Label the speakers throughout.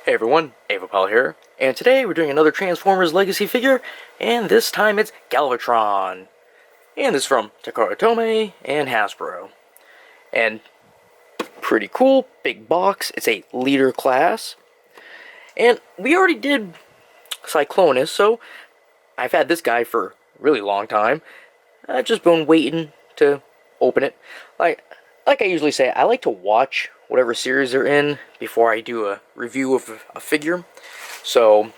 Speaker 1: Hey everyone, Avapal here, and today we're doing another Transformers Legacy figure, and this time it's Galvatron. And this is from Takara Tomy and Hasbro. And pretty cool, big box, it's a leader class. And we already did Cyclonus, so I've had this guy for a really long time. I've just been waiting to open it. Like I usually say, I like to watch whatever series they're in before I do a review of a figure. So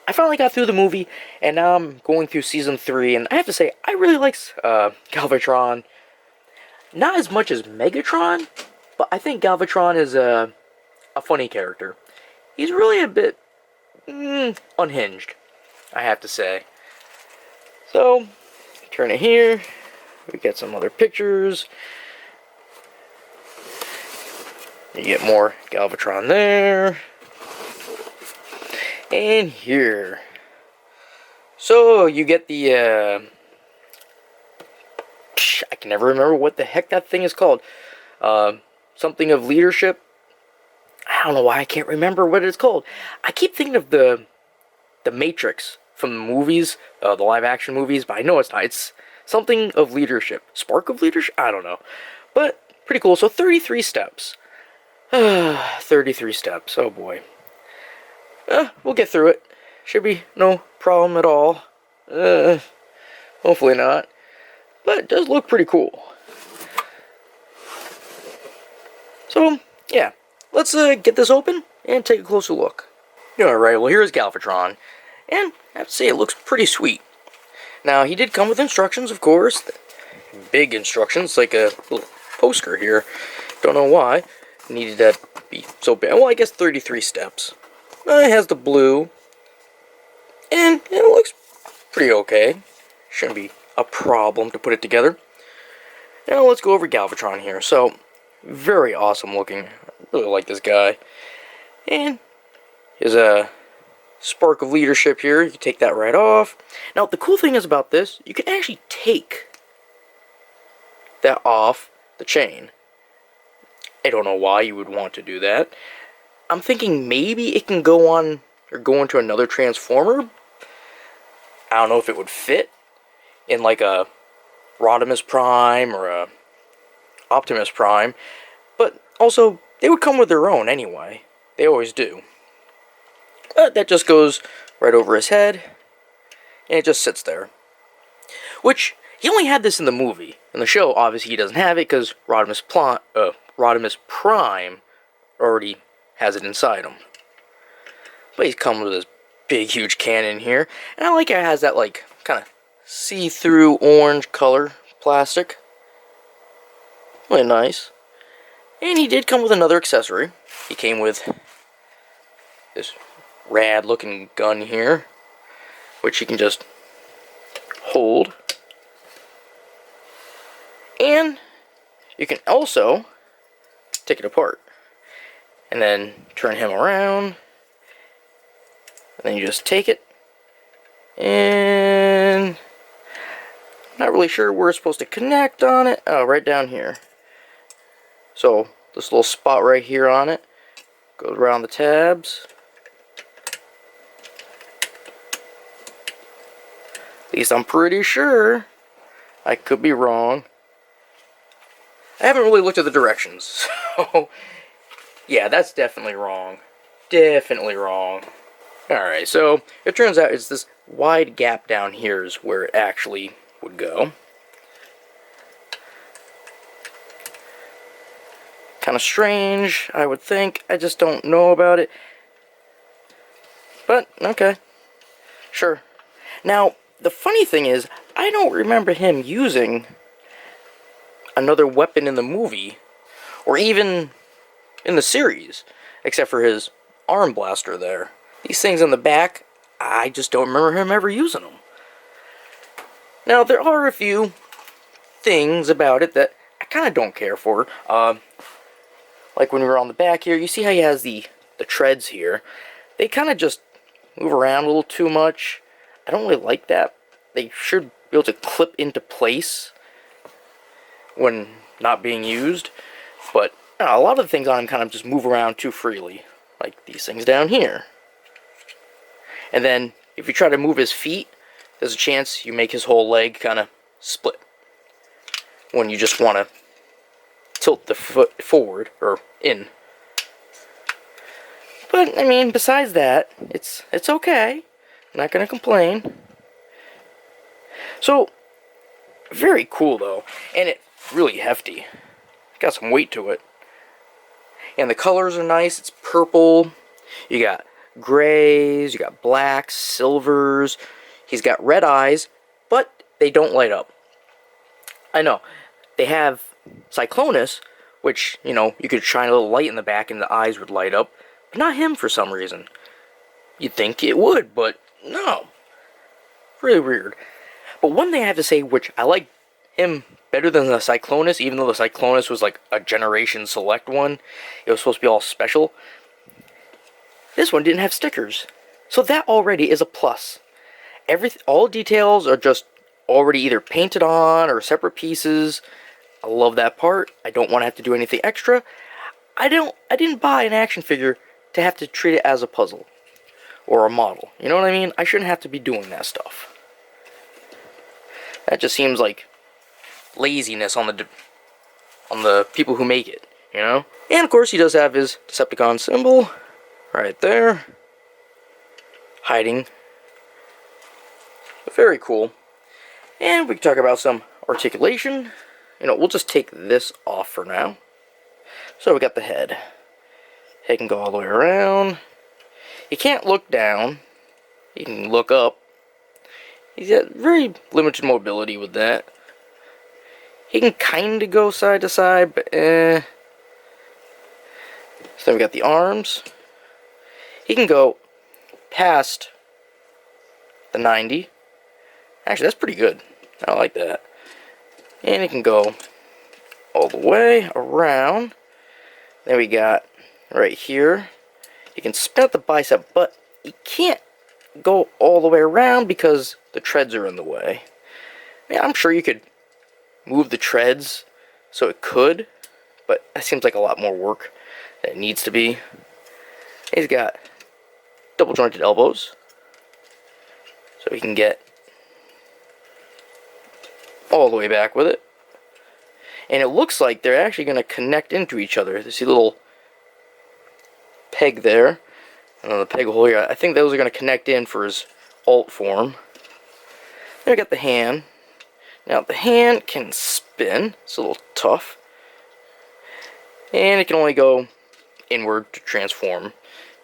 Speaker 1: I finally got through the movie, and now I'm going through season 3, and I have to say, I really like Galvatron. Not as much as Megatron, but I think Galvatron is a funny character. He's really a bit unhinged, I have to say. So, turn it here. We get some other pictures. You get more Galvatron there. And here. So, you get the, I can never remember what the heck that thing is called. Something of leadership. I don't know why I can't remember what it's called. I keep thinking of the Matrix from the movies, the live-action movies, but I know it's not. It's something of leadership. Spark of leadership? I don't know. But, pretty cool. So, 33 steps. 33 steps. Oh, boy. We'll get through it. Should be no problem at all. Hopefully not. But it does look pretty cool. So, yeah. Let's get this open and take a closer look. Alright, well here's Galvatron. And I have to say it looks pretty sweet. Now, he did come with instructions, of course. Big instructions, like a little poster here. Don't know why. Needed that be so big. Well, I guess 33 steps. It has the blue. And it looks pretty okay. Shouldn't be a problem to put it together. Now let's go over Galvatron here. So, very awesome looking. I really like this guy. And here's a spark of leadership here. You can take that right off. Now, the cool thing is about this, you can actually take that off the chain. I don't know why you would want to do that. I'm thinking maybe it can go on or go into another Transformer. I don't know if it would fit in like a Rodimus Prime or a Optimus Prime. But also, they would come with their own anyway. They always do. But that just goes right over his head. And it just sits there. Which, he only had this in the movie. In the show, obviously he doesn't have it because Rodimus Prime already has it inside him. But he's coming with this big, huge cannon here. And I like how it has that, like, kind of see-through orange color plastic. Really nice. And he did come with another accessory. He came with this rad-looking gun here, which you can just hold. And you can also take it apart. And then turn him around. And then you just take it. And I'm not really sure where it's supposed to connect on it. Oh, right down here. So, this little spot right here on it goes around the tabs. At least I'm pretty sure. I could be wrong. I haven't really looked at the directions, so yeah, that's definitely wrong. Definitely wrong. Alright, so it turns out it's this wide gap down here is where it actually would go. Kind of strange, I would think. I just don't know about it. But, okay. Sure. Now, the funny thing is, I don't remember him using another weapon in the movie, or even in the series, except for his arm blaster there. These things in the back, I just don't remember him ever using them. Now, there are a few things about it that I kind of don't care for. Like when we're on the back here, you see how he has the treads here. They kind of just move around a little too much. I don't really like that. They should be able to clip into place when not being used. But a lot of the things on him kind of just move around too freely. like these things down here. And then, if you try to move his feet, there's a chance you make his whole leg kind of split. When you just want to tilt the foot forward, or in. But, I mean, besides that, it's okay. I'm not going to complain. So, very cool though, and it's really hefty. Got some weight to it. And the colors are nice. It's purple. You got grays, you got blacks, silvers. He's got red eyes, but they don't light up. I know. They have Cyclonus, which, you know, you could shine a little light in the back and the eyes would light up. But not him for some reason. You'd think it would, but no. Really weird. But one thing I have to say, which I like him better than the Cyclonus, even though the Cyclonus was like a Generation Select one. It was supposed to be all special. This one didn't have stickers. So that already is a plus. All details are just already either painted on or separate pieces. I love that part. I don't want to have to do anything extra. I didn't buy an action figure to have to treat it as a puzzle or a model. You know what I mean? I shouldn't have to be doing that stuff. That just seems like laziness on the people who make it, you know? And of course he does have his Decepticon symbol right there, hiding. Very cool. And we can talk about some articulation. You know, we'll just take this off for now. So we got the head. Head can go all the way around. You can't look down. You can look up. He's got very limited mobility with that. He can kind of go side to side, but So then we got the arms. He can go past the 90. Actually, that's pretty good. I like that. And he can go all the way around. Then we got right here. You can spin out the bicep, but you can't go all the way around because the treads are in the way. Yeah, I'm sure you could move the treads so it could, but that seems like a lot more work than it needs to be. He's got double jointed elbows, so he can get all the way back with it. And it looks like they're actually going to connect into each other. You see a little peg there, and then the peg hole here. I think those are going to connect in for his alt form. Then we got the hand. Now the hand can spin. It's a little tough. And it can only go inward to transform.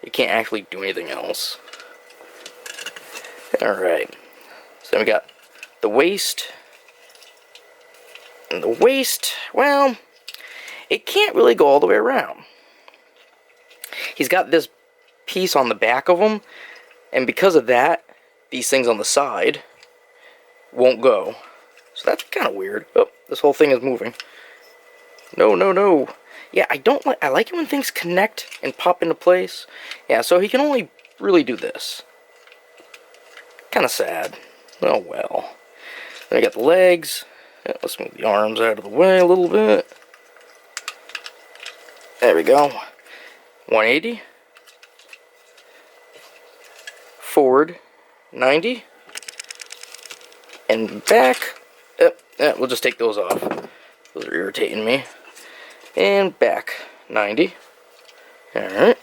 Speaker 1: It can't actually do anything else. Alright. So then we got the waist. And the waist, well, it can't really go all the way around. He's got this piece on the back of him, and because of that, these things on the side won't go. So that's kind of weird. Oh, this whole thing is moving. No, no, no. Yeah, I like it when things connect and pop into place. Yeah, so he can only really do this. Kind of sad. Oh well. Then we got the legs. Yeah, let's move the arms out of the way a little bit. There we go. 180. Forward 90. And back. We'll just take those off. Those are irritating me. And back 90. Alright.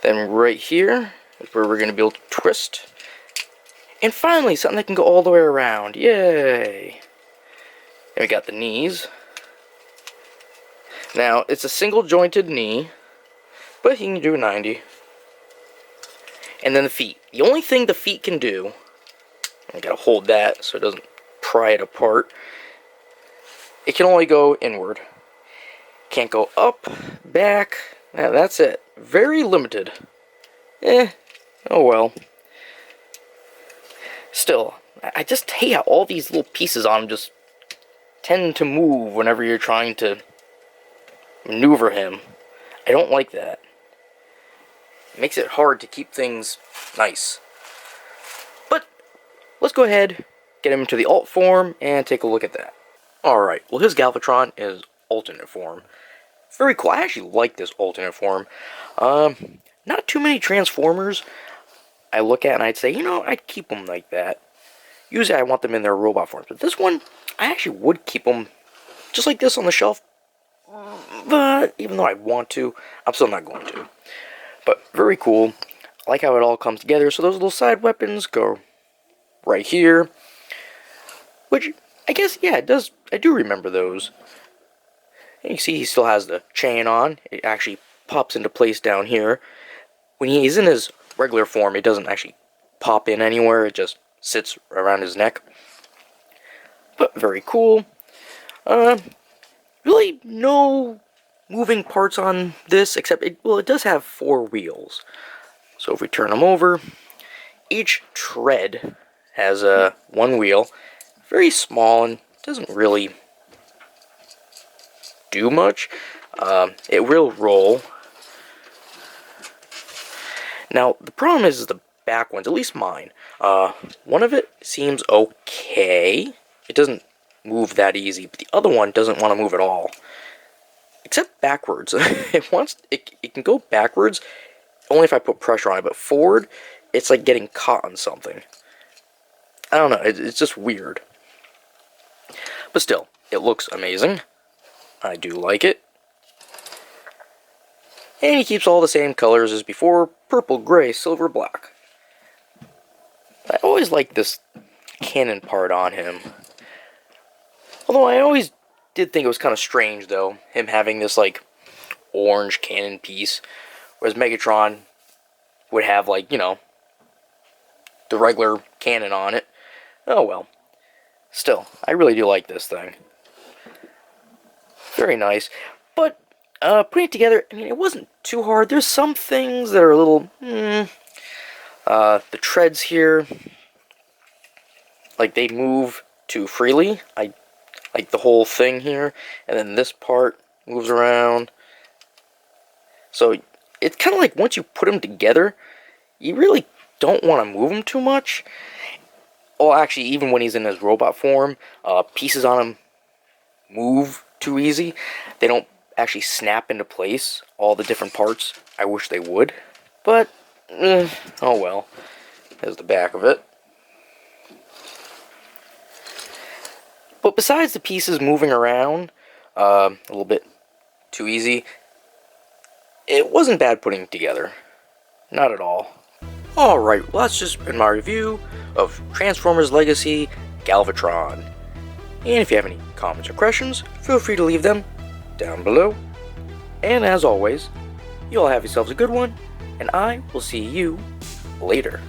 Speaker 1: Then right here is where we're going to be able to twist. And finally, something that can go all the way around. Yay! Then we got the knees. Now, it's a single jointed knee, but he can do 90. And then the feet. The only thing the feet can do, I gotta hold that so it doesn't pry it apart. It can only go inward. Can't go up, back. Now that's it. Very limited. Oh well. Still, I just hate how all these little pieces on him just tend to move whenever you're trying to maneuver him. I don't like that. It makes it hard to keep things nice. But let's go ahead, get him into the alt form, and take a look at that. Alright, well his Galvatron is alternate form. Very cool. I actually like this alternate form. not too many Transformers I look at and I'd say, you know, I'd keep them like that. Usually I want them in their robot forms, but this one, I actually would keep them just like this on the shelf. But even though I want to, I'm still not going to. But very cool. I like how it all comes together. So those little side weapons go right here. Which, I guess, yeah, it does. I do remember those. And you see he still has the chain on. It actually pops into place down here. When he's in his regular form, it doesn't actually pop in anywhere. It just sits around his neck. But very cool. Really no moving parts on this, except it does have 4 wheels. So if we turn them over, each tread has one wheel. Very small and doesn't really do much. It will roll. Now, the problem is the back ones, at least mine. One of it seems okay. It doesn't move that easy, but the other one doesn't want to move at all. Except backwards. It can go backwards only if I put pressure on it, but forward, it's like getting caught on something. I don't know, it's just weird. But still, it looks amazing. I do like it. And he keeps all the same colors as before: purple, gray, silver, black. I always like this cannon part on him. Although I always did think it was kind of strange, though, him having this, like, orange cannon piece, whereas Megatron would have, like, you know, the regular cannon on it. Oh well. Still, I really do like this thing. Very nice. But, putting it together, I mean, it wasn't too hard. There's some things that are a little, the treads here, like, they move too freely. Like the whole thing here, and then this part moves around. So it's kind of like once you put them together, you really don't want to move them too much. Well, actually, even when he's in his robot form, pieces on him move too easy. They don't actually snap into place, all the different parts. I wish they would, but oh well. There's the back of it. But besides the pieces moving around a little bit too easy, it wasn't bad putting it together. Not at all. Alright, well that's just been my review of Transformers Legacy Galvatron. And if you have any comments or questions, feel free to leave them down below. And as always, you all have yourselves a good one, and I will see you later.